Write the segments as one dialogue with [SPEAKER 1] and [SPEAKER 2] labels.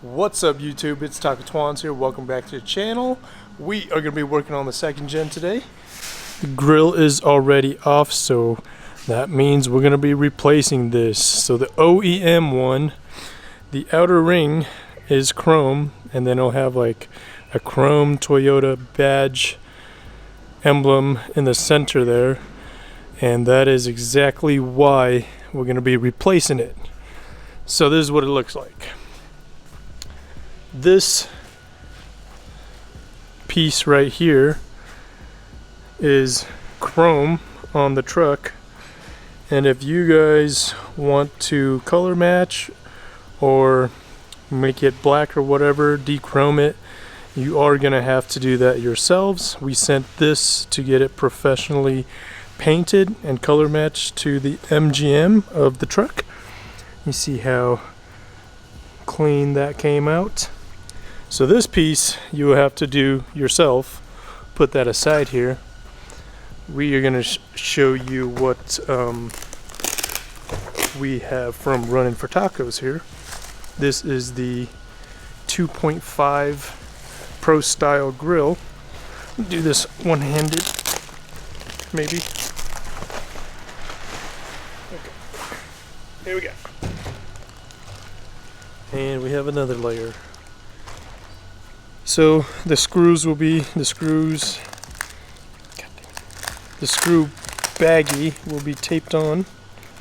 [SPEAKER 1] What's up YouTube, it's Taco Twans here, welcome back to the channel. We are going to be working on the second gen today. The grill is already off, so that means we're going to be replacing this. So the OEM one, the outer ring is chrome, and then it'll have like a chrome Toyota badge emblem in the center there. And that is exactly why we're going to be replacing it. So this is what it looks like. This piece right here is chrome on the truck, and if you guys want to color match or make it black or whatever, dechrome it, you are gonna have to do that yourselves. We sent this to get it professionally painted and color matched to the MGM of the truck. You see how clean that came out. So this piece you will have to do yourself. Put that aside here. We are going to show you what we have from Running for Tacos here. This is the 2.5 Pro-Style grill. Do this one-handed, maybe. Okay. Here we go. And we have another layer. So the screws will be the screw baggie will be taped on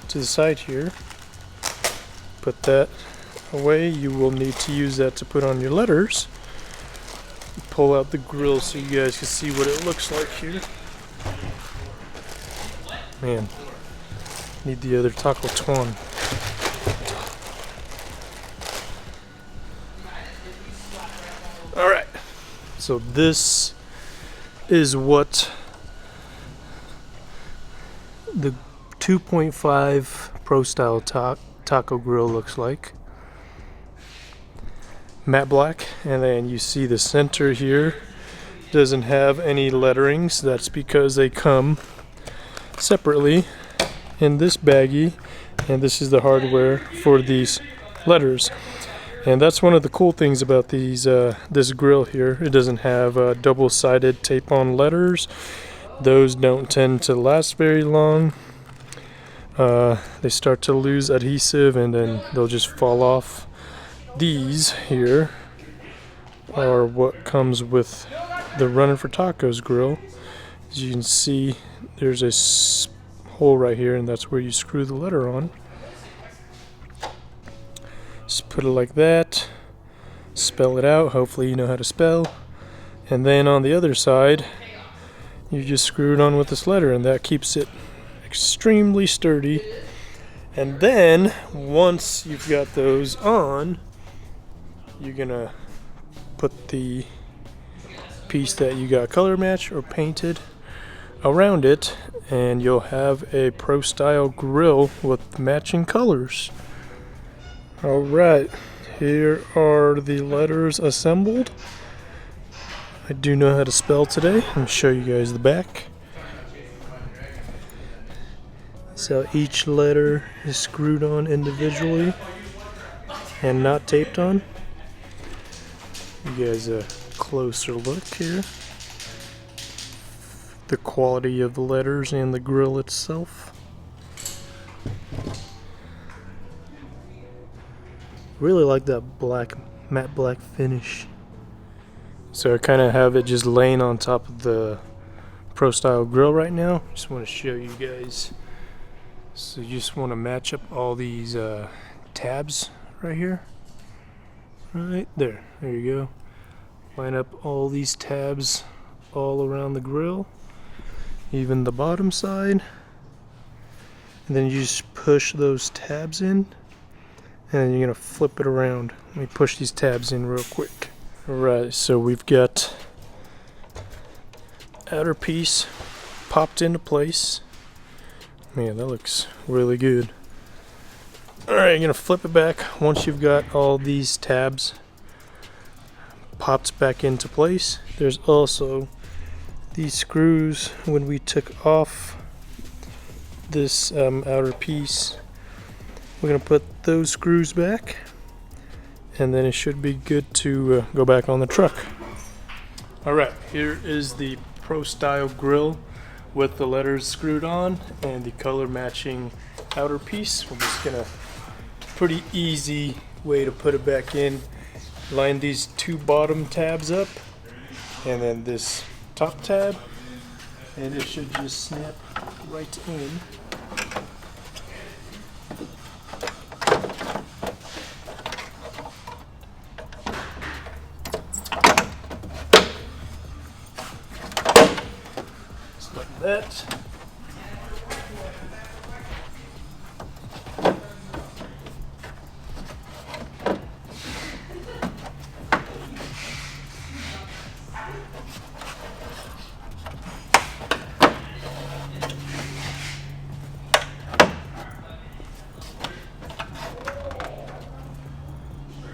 [SPEAKER 1] to the side here. Put that away. You will need to use that to put on your letters. Pull out the grill so you guys can see what it looks like here. Man, need the other Taco Twan. Alright, so this is what the 2.5 Pro-Style taco grill looks like. Matte black, and then you see the center here doesn't have any letterings. That's because they come separately in this baggie, and this is the hardware for these letters. And that's one of the cool things about these this grill here. It doesn't have double-sided tape-on letters. Those don't tend to last very long. They start to lose adhesive and then they'll just fall off. These here are what comes with the Running for Tacos grill. As you can see, there's a hole right here, and that's where you screw the letter on. Just put it like that, spell it out, hopefully you know how to spell, and then on the other side you just screw it on with this letter, and that keeps it extremely sturdy. And then once you've got those on, you're gonna put the piece that you got color matched or painted around it, and you'll have a Pro-Style grill with matching colors. Alright, here are the letters assembled. I do know how to spell today. Let me show you guys the back. So each letter is screwed on individually and not taped on. You guys a closer look here. The quality of the letters and the grill itself. Really like that black, matte black finish. So I kind of have it just laying on top of the Pro-Style grill right now. Just want to show you guys. So you just want to match up all these tabs right here. Right there. There you go. Line up all these tabs all around the grill, even the bottom side. And then you just push those tabs in. And then you're going to flip it around. Let me push these tabs in real quick. Alright, so we've got outer piece popped into place. Man, that looks really good. Alright, you're going to flip it back once you've got all these tabs popped back into place. There's also these screws. When we took off this outer piece, we're going to put those screws back, and then it should be good to go back on the truck. Alright, here is the Pro-Style grill with the letters screwed on and the color matching outer piece. We're just gonna, pretty easy way to put it back in. Line these two bottom tabs up and then this top tab, and it should just snap right in. Just like that.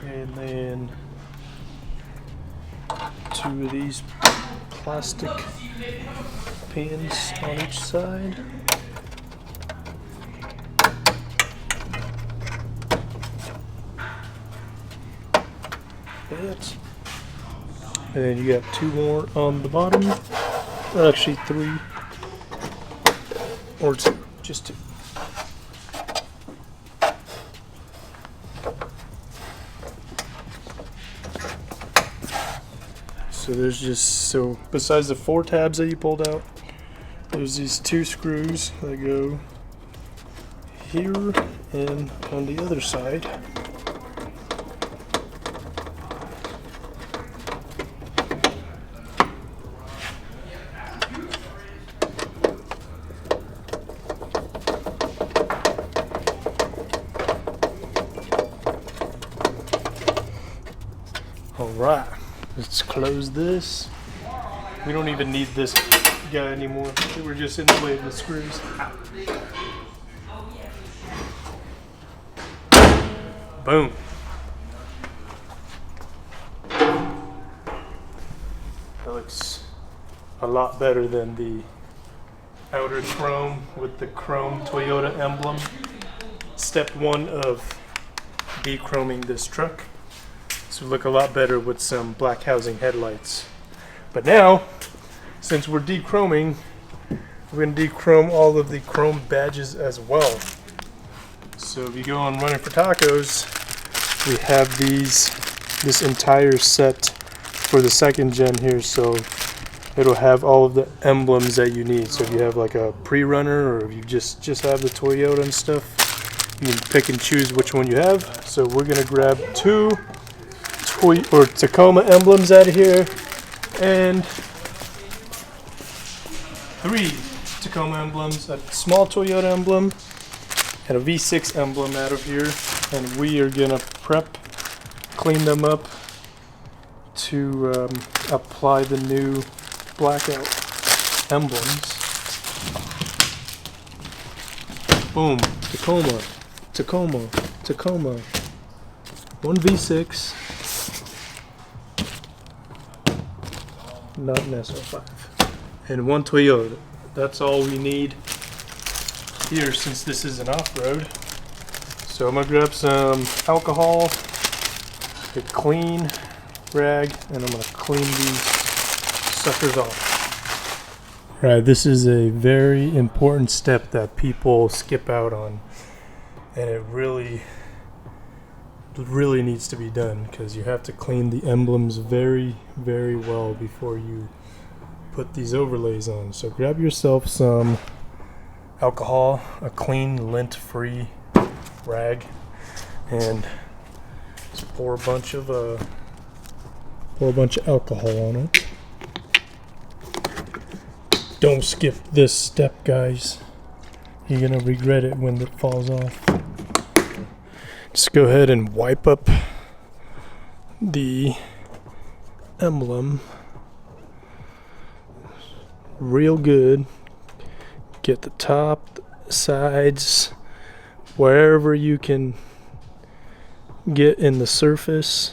[SPEAKER 1] And then two of these plastic pins on each side. That. And then you got two more on the bottom. Actually three or two, just two. So there's just, so besides the four tabs that you pulled out, there's these two screws that go here and on the other side. All right. Let's close this. We don't even need this guy anymore. We're just in the way of the screws. Boom. That looks a lot better than the outer chrome with the chrome Toyota emblem. Step one of dechroming this truck. This would look a lot better with some black housing headlights. But now, since we're dechroming, we're going to dechrome all of the chrome badges as well. So if you go on Running for Tacos, we have this entire set for the second gen here, so it'll have all of the emblems that you need. So if you have like a pre-runner, or if you just have the Toyota and stuff, you can pick and choose which one you have. So we're going to grab two Tacoma emblems out of here and three Tacoma emblems, a small Toyota emblem and a V6 emblem out of here, and we are gonna clean them up to apply the new blackout emblems. Boom, Tacoma, one V6. Not an SR5. And one Toyota. That's all we need here since this is an off-road. So I'm gonna grab some alcohol, a clean rag, and I'm gonna clean these suckers off. Right, this is a very important step that people skip out on, and it really needs to be done, because you have to clean the emblems very well before you put these overlays on. So grab yourself some alcohol, a clean lint-free rag, and just pour a bunch of alcohol on it. Don't skip this step, guys. You're gonna regret it when it falls off. Just go ahead and wipe up the emblem real good. Get the top, the sides, wherever you can get in the surface.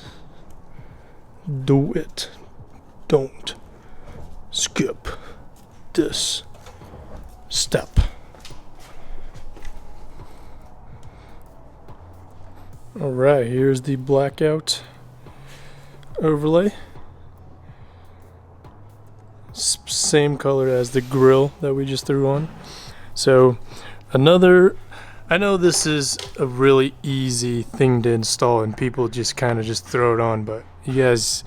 [SPEAKER 1] Do it. Don't skip this step. Alright, here's the blackout overlay. Same color as the grill that we just threw on. So I know this is a really easy thing to install and people just kind of just throw it on, but you guys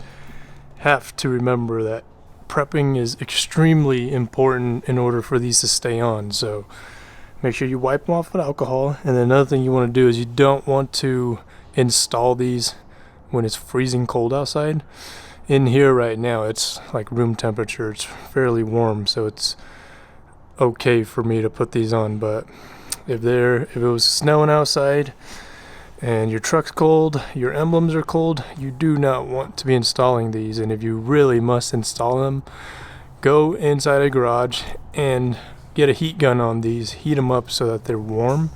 [SPEAKER 1] have to remember that prepping is extremely important in order for these to stay on. So make sure you wipe them off with alcohol. And then another thing you want to do is you don't want to install these when it's freezing cold outside. In here right now it's like room temperature, it's fairly warm, so it's okay for me to put these on. But if it was snowing outside and your truck's cold, your emblems are cold, you do not want to be installing these. And if you really must install them, go inside a garage and get a heat gun on these, heat them up so that they're warm,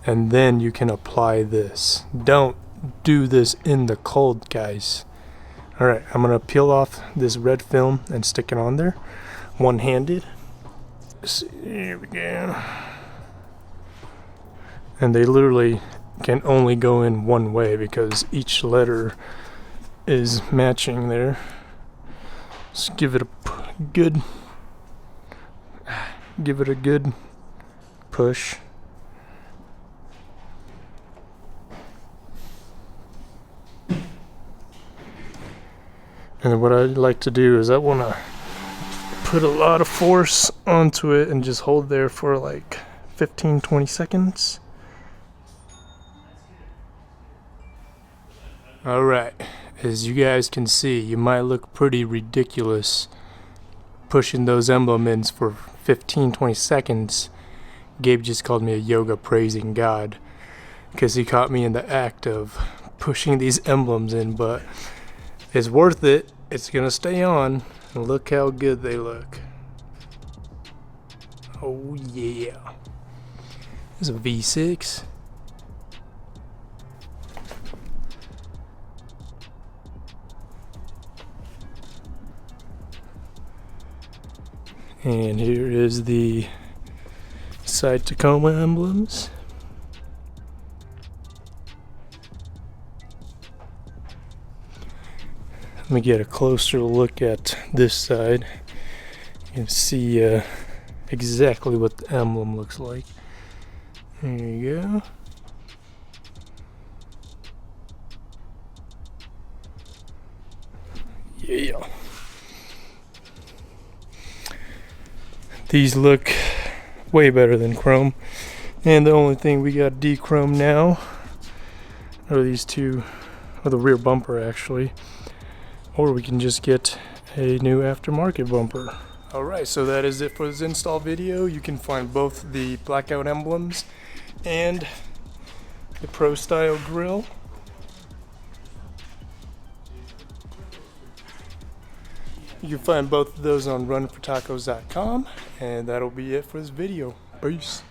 [SPEAKER 1] and then you can apply this. Don't do this in the cold, guys. Alright, I'm gonna peel off this red film and stick it on there one-handed. Here we go. And they literally can only go in one way because each letter is matching there. Just give it a good push. And then what I like to do is I want to put a lot of force onto it and just hold there for like 15-20 seconds. Alright, as you guys can see, you might look pretty ridiculous pushing those emblem ins for 15-20 seconds. Gabe just called me a yoga praising god because he caught me in the act of pushing these emblems in, but it's worth it. It's gonna stay on, and look how good they look. Oh yeah. This is a V6. And here is the side Tacoma emblems. Let me get a closer look at this side. You can see exactly what the emblem looks like. There you go. Yeah. These look way better than chrome. And the only thing we got de-chrome now are these two, or the rear bumper actually. Or we can just get a new aftermarket bumper. Alright, so that is it for this install video. You can find both the blackout emblems and the Pro-Style grill. You can find both of those on runfortacos.com, and that'll be it for this video. Peace.